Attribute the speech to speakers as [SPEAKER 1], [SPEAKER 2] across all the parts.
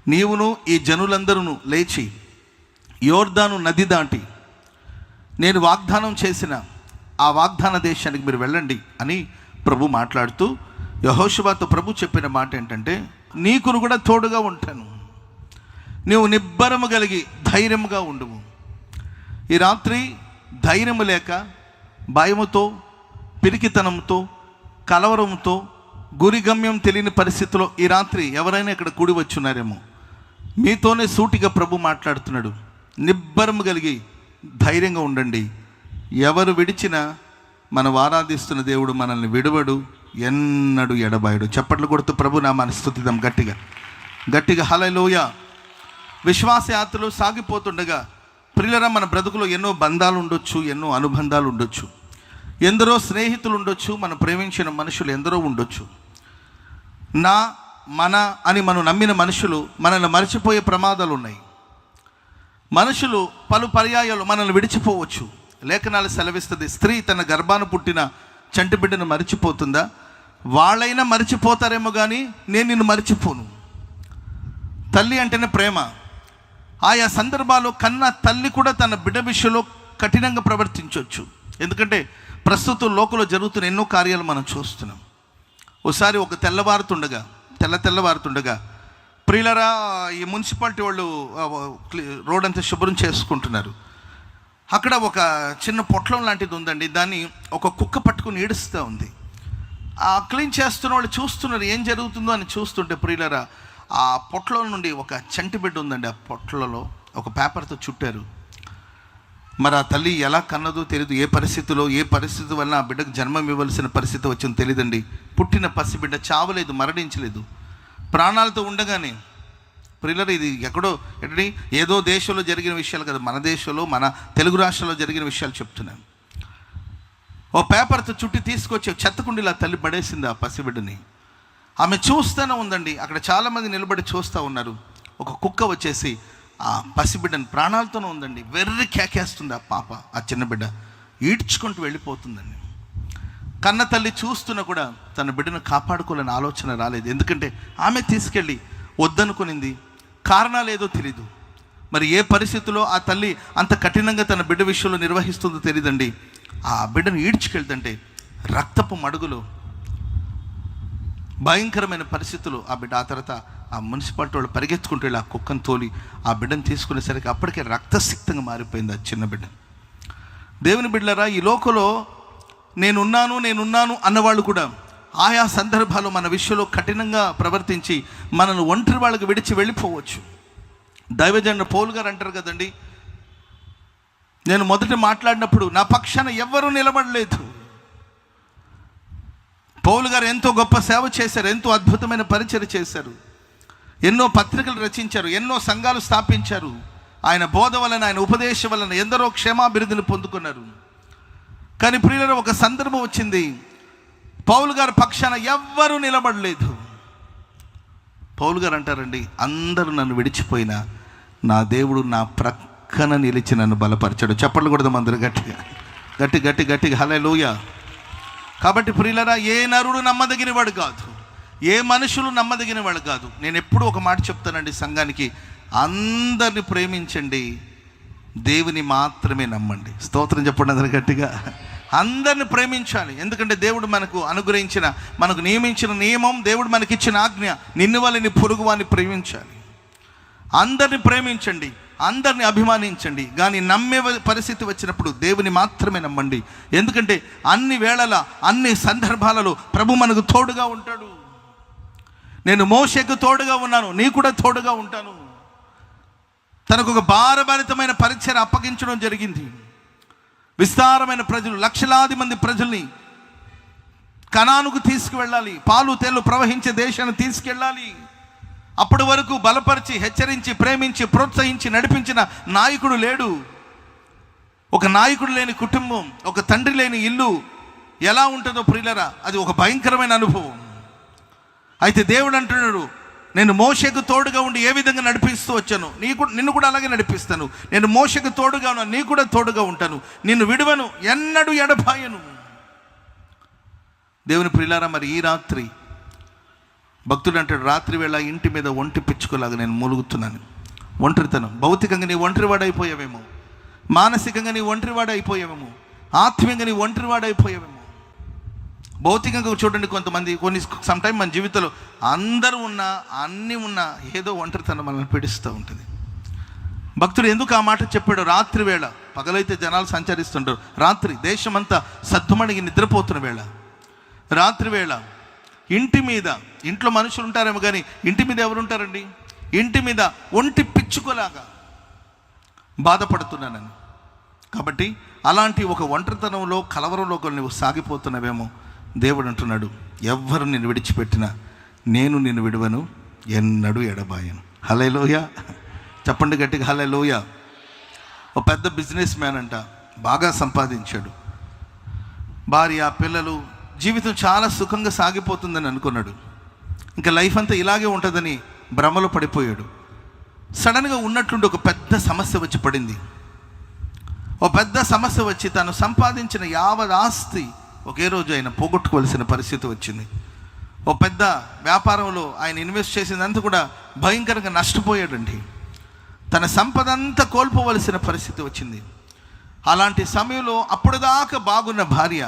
[SPEAKER 1] నీవును ఈ జనులందరూ లేచి యోర్దాను నది దాటి నేను వాగ్దానం చేసిన ఆ వాగ్దాన దేశానికి మీరు వెళ్ళండి అని ప్రభు మాట్లాడుతూ యెహోషువతో ప్రభు చెప్పిన మాట ఏంటంటే, నీకును కూడా తోడుగా ఉంటాను, నీవు నిబ్బరము కలిగి ధైర్యముగా ఉండుము. ఈ రాత్రి ధైర్యము లేక భయముతో, పిరికితనంతో, కలవరంతో, గురిగమ్యం తెలియని పరిస్థితిలో ఈ రాత్రి ఎవరైనా ఇక్కడ కూడి వచ్చున్నారేమో. మీతోనే సూటిగా ప్రభు మాట్లాడుతున్నాడు. నిబ్బరము కలిగి ధైర్యంగా ఉండండి. ఎవరు విడిచినా మనం ఆరాధిస్తున్న దేవుడు మనల్ని విడువడు, ఎన్నడూ ఎడబాయడు. చప్పట్లు కొడుతూ ప్రభు నామాన్ని స్తుతిద్దాం గట్టిగా గట్టిగా. హల్లెలూయా. విశ్వాస యాత్రలో సాగిపోతుండగా ప్రియులరా, మన బ్రతుకులో ఎన్నో బంధాలు ఉండొచ్చు, ఎన్నో అనుబంధాలు ఉండొచ్చు, ఎందరో స్నేహితులు ఉండొచ్చు, మనం ప్రేమించిన మనుషులు ఎందరో ఉండొచ్చు. మన అని మనం నమ్మిన మనుషులు మనల్ని మర్చిపోయే ప్రమాదాలు ఉన్నాయి. మనుషులు పలు పర్యాయాలు మనల్ని విడిచిపోవచ్చు. లేఖనాలు సెలవిస్తుంది, స్త్రీ తన గర్భాన పుట్టిన చంటి బిడ్డను మరిచిపోతుందా? వాళ్ళైనా మరిచిపోతారేమో కానీ నేను నిన్ను మరిచిపోను. తల్లి అంటేనే ప్రేమ. ఆయా సందర్భాల్లో కన్నా తల్లి కూడా తన బిడ్డ విషయంలో కఠినంగా ప్రవర్తించవచ్చు. ఎందుకంటే ప్రస్తుతం లోకంలో జరుగుతున్న ఎన్నో కార్యాలు మనం చూస్తున్నాం. ఒకసారి ఒక తెల్లవారుతుండగా ప్రియులరా, ఈ మున్సిపాలిటీ వాళ్ళు రోడ్ అంతా శుభ్రం చేసుకుంటున్నారు. అక్కడ ఒక చిన్న పొట్లం లాంటిది ఉందండి. దాన్ని ఒక కుక్క పట్టుకుని ఈడుస్తూ ఉంది. ఆ క్లీన్ చేస్తున్న వాళ్ళు చూస్తున్నారు ఏం జరుగుతుందో అని. చూస్తుంటే ప్రియులరా, ఆ పొట్లం నుండి ఒక చంటి బిడ్డ ఉందండి. ఆ పొట్లలో ఒక పేపర్తో చుట్టారు. మరి ఆ తల్లి ఎలా కన్నదో తెలియదు. ఏ పరిస్థితి వల్ల ఆ బిడ్డకు జన్మం ఇవ్వాల్సిన పరిస్థితి వచ్చిందో తెలియదండి. పుట్టిన పసిబిడ్డ చావలేదు, మరణించలేదు, ప్రాణాలతో ఉండగానే. ప్రియులరా, ఇది ఏదో దేశంలో జరిగిన విషయాలు కదా, మన దేశంలో, మన తెలుగు రాష్ట్రాల్లో జరిగిన విషయాలు చెప్తున్నాను. ఓ పేపర్తో చుట్టి తీసుకొచ్చి చెత్తకుండీలా తల్లి పడేసింది ఆ పసిబిడ్డని. ఆమె చూస్తూనే ఉందండి. అక్కడ చాలామంది నిలబడి చూస్తూ ఉన్నారు. ఒక కుక్క వచ్చేసి ఆ పసిబిడ్డని, ప్రాణాలతోనే ఉందండి, వెర్రి కేకేస్తుంది. ఆ పాప, ఆ చిన్న బిడ్డ ఈడ్చుకుంటూ వెళ్ళిపోతుందండి. కన్న తల్లి చూస్తున్నా కూడా తన బిడ్డను కాపాడుకోవాలని ఆలోచన రాలేదు. ఎందుకంటే ఆమె తీసుకెళ్ళి వద్దనుకునింది. కారణాలు ఏదో తెలీదు. మరి ఏ పరిస్థితుల్లో ఆ తల్లి అంత కఠినంగా తన బిడ్డ విషయంలో నిర్వహిస్తుందో తెలియదండి. ఆ బిడ్డను ఈడ్చుకెళ్తుంటే రక్తపు మడుగులో భయంకరమైన పరిస్థితులు ఆ బిడ్డ. ఆ తర్వాత ఆ మున్సిపాలిటీ వాళ్ళు పరిగెత్తుకుంటూ వెళ్ళి ఆ కుక్కను తోలి ఆ బిడ్డను తీసుకునేసరికి అప్పటికే రక్తసిక్తంగా మారిపోయింది ఆ చిన్న బిడ్డ. దేవుని బిడ్డలారా, ఈ లోకంలో నేనున్నాను అన్నవాళ్ళు కూడా ఆయా సందర్భాలు మన విషయంలో కఠినంగా ప్రవర్తించి మనల్ని ఒంటరి వాళ్ళకి విడిచి వెళ్ళిపోవచ్చు. దైవజనుడు పౌలు గారు అంటారు కదండి, నేను మొదట మాట్లాడినప్పుడు నా పక్షాన ఎవ్వరూ నిలబడలేదు. పౌలు గారు ఎంతో గొప్ప సేవ చేశారు, ఎంతో అద్భుతమైన పరిచర్య చేశారు, ఎన్నో పత్రికలు రచించారు, ఎన్నో సంఘాలు స్థాపించారు. ఆయన బోధ వలన, ఆయన ఉపదేశం వలన ఎందరో క్షేమాభివృద్ధిని పొందుకున్నారు. కానీ ప్రియులారా, ఒక సందర్భం వచ్చింది, పౌలు గారు పక్షాన ఎవ్వరూ నిలబడలేదు. పౌలు గారు అంటారండి, అందరూ నన్ను విడిచిపోయినా నా దేవుడు నా ప్రక్కన నిలిచి నన్ను బలపరిచాడు. చప్పట్లు కొడదాం అందరూ గట్టిగా. హల్లెలూయా. కాబట్టి ప్రియులారా, ఏ నరుడు నమ్మదగిన వాడు కాదు, ఏ మనుషులు నమ్మదగిన వాడు కాదు. నేను ఎప్పుడూ ఒక మాట చెప్తానండి సంఘానికి, అందరిని ప్రేమించండి, దేవుని మాత్రమే నమ్మండి. స్తోత్రం చెప్పండి అందరూ గట్టిగా. అందరిని ప్రేమించాలి. ఎందుకంటే దేవుడు మనకు అనుగ్రహించిన, మనకు నియమించిన నియమం, దేవుడు మనకిచ్చిన ఆజ్ఞ, నిన్ను వాళ్ళని పొరుగు వారిని ప్రేమించాలి. అందరిని ప్రేమించండి, అందరిని అభిమానించండి. కానీ నమ్మే పరిస్థితి వచ్చినప్పుడు దేవుని మాత్రమే నమ్మండి. ఎందుకంటే అన్ని వేళల, అన్ని సందర్భాలలో ప్రభు మనకు తోడుగా ఉంటాడు. నేను మోషేకు తోడుగా ఉన్నాను, నీ కూడా తోడుగా ఉంటాను. తనకు ఒక భారభరితమైన పరిచర్య అప్పగించడం జరిగింది. విస్తారమైన ప్రజలు, లక్షలాది మంది ప్రజల్ని కనానుకు తీసుకువెళ్ళాలి, పాలు తేళ్లు ప్రవహించే దేశాన్ని తీసుకెళ్ళాలి. అప్పటి వరకు బలపరిచి, హెచ్చరించి, ప్రేమించి, ప్రోత్సహించి నడిపించిన నాయకుడు లేడు. ఒక నాయకుడు లేని కుటుంబం, ఒక తండ్రి లేని ఇల్లు ఎలా ఉంటుందో ప్రియులరా, అది ఒక భయంకరమైన అనుభవం. అయితే దేవుడు అంటున్నాడు, నేను మోషేకు తోడుగా ఉండి ఏ విధంగా నడిపిస్తూ వచ్చాను, నిన్ను కూడా అలాగే నడిపిస్తాను. నేను మోషేకు తోడుగా ఉన్నాను, నీకు కూడా తోడుగా ఉంటాను, నిన్ను విడువను, ఎన్నడూ ఎడబాయను. దేవుని ప్రియులారా, మరి ఈ రాత్రి భక్తుడు అంటాడు, రాత్రి వేళ ఇంటి మీద ఒంటి పిచ్చుకోలాగా నేను మూలుగుతున్నాను. ఒంటరితనం. భౌతికంగా నీ ఒంటరివాడైపోయావేమో, మానసికంగా నీ ఒంటరివాడైపోయావేమో, ఆత్మీయంగా నీ ఒంటరివాడైపోయావేమో. భౌతికంగా చూడండి, కొంతమంది సమ్టైమ్ మన జీవితంలో అందరూ ఉన్నా అన్నీ ఉన్నా ఏదో ఒంటరితనం మనల్ని పీడిస్తూ ఉంటుంది. భక్తుడు ఎందుకు ఆ మాట చెప్పాడు? రాత్రి వేళ, పగలైతే జనాలు సంచరిస్తుంటారు, రాత్రి దేశమంతా సద్దుమణిగి నిద్రపోతున్న వేళ, రాత్రి వేళ ఇంట్లో మనుషులు ఉంటారేమో కానీ ఇంటి మీద ఎవరు ఉంటారండి? ఇంటి మీద ఒంటి పిచ్చుకోలాగా బాధపడుతున్నానని. కాబట్టి అలాంటి ఒక ఒంటరితనంలో, కలవరంలో నువ్వు సాగిపోతున్నావేమో. దేవుడు అంటున్నాడు, ఎవ్వరు నిన్ను విడిచిపెట్టినా నేను నిన్ను విడువను, ఎన్నడూ ఎడబాయను. హల్లెలూయా. చెప్పండి గట్టిగా, హల్లెలూయా. ఒక పెద్ద బిజినెస్ మ్యాన్ అంట, బాగా సంపాదించాడు, భార్య పిల్లలు, జీవితం చాలా సుఖంగా సాగిపోతుందని అనుకున్నాడు. ఇంకా లైఫ్ అంతా ఇలాగే ఉంటుందని భ్రమలో పడిపోయాడు. సడన్గా ఉన్నట్లుండి ఒక పెద్ద సమస్య వచ్చి పడింది. ఒక పెద్ద సమస్య వచ్చి తను సంపాదించిన యావత్ ఆస్తి ఒకే రోజు ఆయన పోగొట్టుకోవాల్సిన పరిస్థితి వచ్చింది. ఒక పెద్ద వ్యాపారంలో ఆయన ఇన్వెస్ట్ చేసిందంతా కూడా భయంకరంగా నష్టపోయాడండి. తన సంపద అంతా కోల్పోవలసిన పరిస్థితి వచ్చింది. అలాంటి సమయంలో అప్పటిదాకా బాగున్న భార్య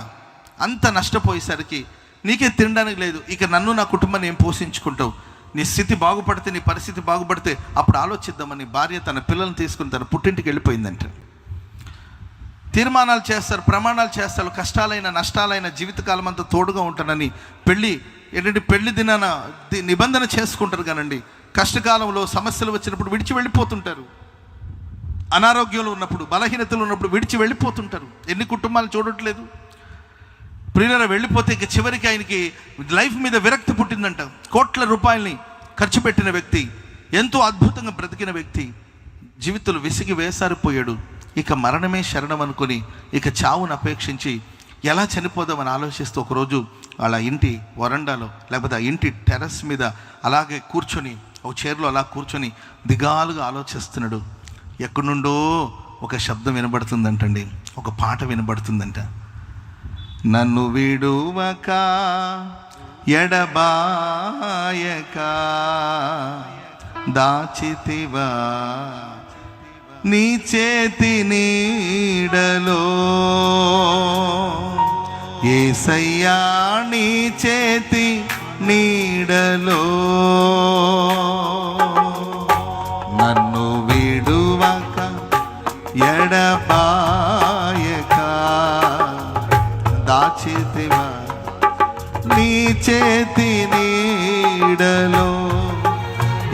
[SPEAKER 1] అంత నష్టపోయేసరికి, నీకే తినడానికి లేదు, ఇక నన్ను నా కుటుంబాన్ని ఏం పోషించుకుంటావు, నీ స్థితి బాగుపడితే, నీ పరిస్థితి బాగుపడితే అప్పుడు ఆలోచిద్దామని భార్య తన పిల్లల్ని తీసుకుని తన పుట్టింటికి వెళ్ళిపోయిందంట. తీర్మానాలు చేస్తారు, ప్రమాణాలు చేస్తారు, కష్టాలైన నష్టాలైన జీవితకాలం అంతా తోడుగా ఉంటానని పెళ్లి దినాన నిబంధన చేసుకుంటారు కానండి. కష్టకాలంలో సమస్యలు వచ్చినప్పుడు విడిచి వెళ్ళిపోతుంటారు. అనారోగ్యంలో ఉన్నప్పుడు, బలహీనతలు ఉన్నప్పుడు విడిచి వెళ్ళిపోతుంటారు. ఎన్ని కుటుంబాలు చూడట్లేదు. ప్రియులారా, వెళ్ళిపోతే ఇక చివరికి ఆయనకి లైఫ్ మీద విరక్తి పుట్టిందంట. కోట్ల రూపాయలని ఖర్చు పెట్టిన వ్యక్తి, ఎంతో అద్భుతంగా బ్రతికిన వ్యక్తి జీవితంలో విసిగి వేసారిపోయాడు. ఇక మరణమే శరణం అనుకుని ఇక చావును అపేక్షించి ఎలా చనిపోదామని ఆలోచిస్తూ ఒకరోజు వాళ్ళ ఇంటి వరండాలో, లేకపోతే ఆ ఇంటి టెర్రస్ మీద అలాగే కూర్చొని, ఒక చైర్లో అలా కూర్చొని దిగాలుగా ఆలోచిస్తున్నాడు. ఎక్కడి నుండో ఒక శబ్దం వినబడుతుందంటండి, ఒక పాట వినబడుతుందంట. నన్ను విడువక ఎడబాయక దాచితివా నీ చేతి నీడలో, యేసయ్యా నీ చేతి నీడలో, నన్ను విడువక ఎడబాయక దాచితివా నీ చేతి నీడలో,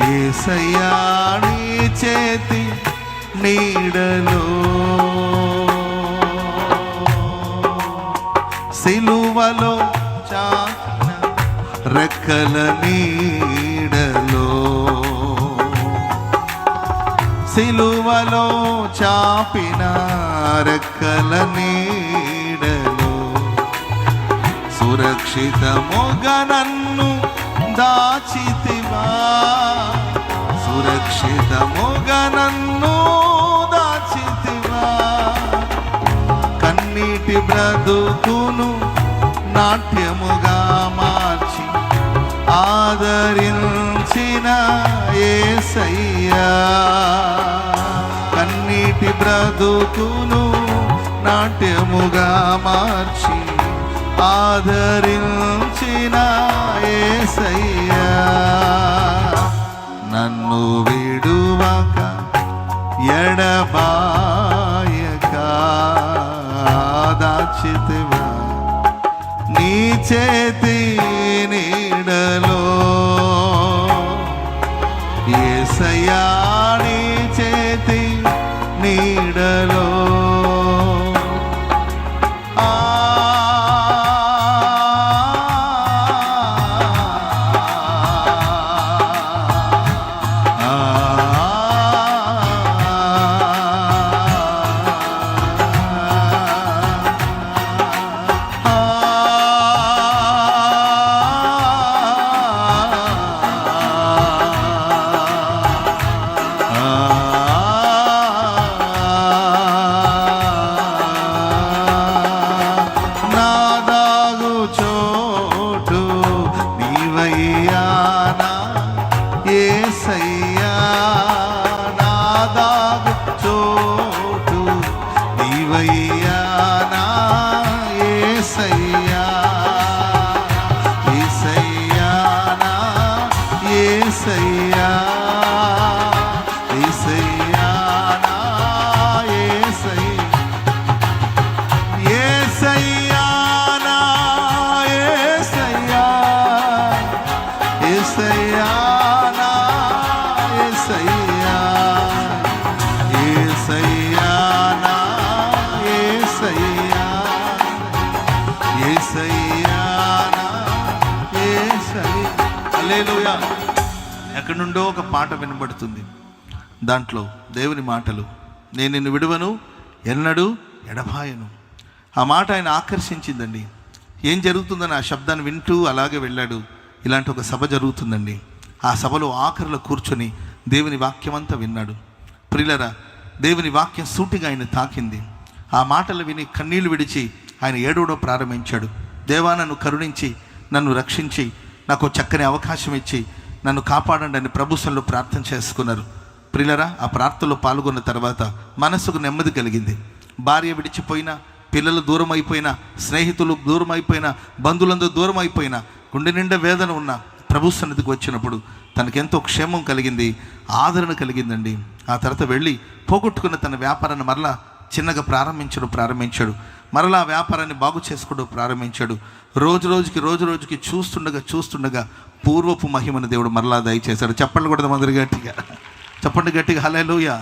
[SPEAKER 1] యేసయ్యా నీ చేతి నీడలో. సిలువలో చాచిన రెక్కల నీడలో, సిలువలో చాపిన రెక్కల నీడలో, సురక్షితముగా నన్ను దాచితివా, సురక్షితముగా నన్ను దాచితివా, కన్నీటి బ్రతుకును నాట్యముగా మార్చి ఆదరించిన యేసయ్యా, కన్నీటి బ్రతుకును నాట్యముగా మార్చి ఆదరించిన యేసయ్యా, నన్ను విడువక ఎడబాయక దాచితివా నీ చేతి నీడలో, యేసయ్యా నీ చేతి నీడలో. నుండో ఒక పాట వినబడుతుంది. దాంట్లో దేవుని మాటలు, నేను నిన్ను విడువను, ఎన్నడూ ఎడబాయను. ఆ మాట ఆయన ఆకర్షించిందండి. ఏం జరుగుతుందని ఆ శబ్దాన్ని వింటూ అలాగే వెళ్ళాడు. ఇలాంటి ఒక సభ జరుగుతుందండి. ఆ సభలో ఆఖరిలో కూర్చొని దేవుని వాక్యం అంతా విన్నాడు. ప్రియులరా, దేవుని వాక్యం సూటిగా ఆయన తాకింది. ఆ మాటలు విని కన్నీళ్లు విడిచి ఆయన ఏడవడం ప్రారంభించాడు. దేవా, నన్ను కరుణించి, నన్ను రక్షించి, నాకు చక్కని అవకాశం ఇచ్చి నన్ను కాపాడండి అని ప్రభుత్వంలో ప్రార్థన చేసుకున్నారు. ప్రియులరా, ఆ ప్రార్థనలో పాల్గొన్న తర్వాత మనసుకు నెమ్మది కలిగింది. భార్య విడిచిపోయినా, పిల్లలు దూరం అయిపోయినా, స్నేహితులు దూరం అయిపోయినా, బంధువులందరూ దూరం అయిపోయినా, గుండె నిండా వేదన ఉన్న ప్రభు సన్నిధికి వచ్చినప్పుడు తనకెంతో క్షేమం కలిగింది, ఆదరణ కలిగిందండి. ఆ తర్వాత వెళ్ళి పోగొట్టుకున్న తన వ్యాపారాన్ని మరలా చిన్నగా ప్రారంభించాడు. మరలా ఆ వ్యాపారాన్ని బాగు చేసుకోవడం ప్రారంభించాడు. రోజు రోజుకి చూస్తుండగా పూర్వపు మహిమను దేవుడు మరలా దయచేశాడు. చెప్పండి కూడా అందరు గట్టిగా, చెప్పండి గట్టిగా, హల్లెలూయా.